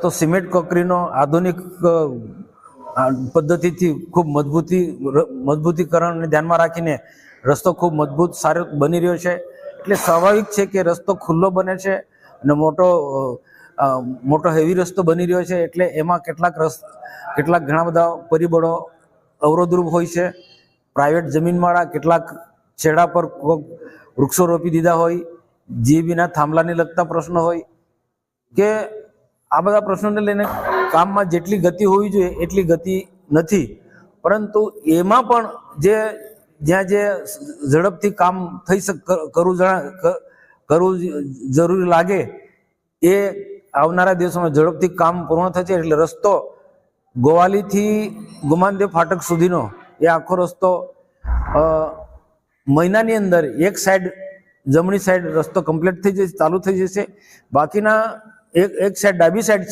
તો સિમેન્ટ કોન્ક્રીટનો આધુનિક પદ્ધતિથી ખૂબ મજબૂતીકરણને ધ્યાનમાં રાખીને રસ્તો ખૂબ મજબૂત સારો બની રહ્યો છે. એટલે સ્વાભાવિક છે કે રસ્તો ખુલ્લો બને છે અને મોટો હેવી રસ્તો બની રહ્યો છે. એટલે એમાં કેટલાક ઘણા બધા પરિબળો અવરોધરૂપ હોય છે. પ્રાઇવેટ જમીનવાળા કેટલાક છેડા પર વૃક્ષો રોપી દીધા હોય, જીબીના થાંભલાને લગતા પ્રશ્નો હોય કે આ બધા પ્રશ્નોને લઈને કામમાં જેટલી ગતિ હોવી જોઈએ એટલી ગતિ નથી. પરંતુ એમાં પણ જ્યાં ઝડપથી કામ કરવું જરૂરી લાગે એ આવનારા દિવસોમાં ઝડપથી કામ પૂર્ણ થશે. એટલે રસ્તો ગોવાલીથી ગુમાનદેવ ફાટક સુધીનો એ આખો રસ્તો મહિનાની અંદર એક સાઈડ જમણી સાઈડ રસ્તો કમ્પ્લીટ થઈ જશે, ચાલુ થઈ જશે. બાકીના એક સાઈડ ડાબી સાઈડ છે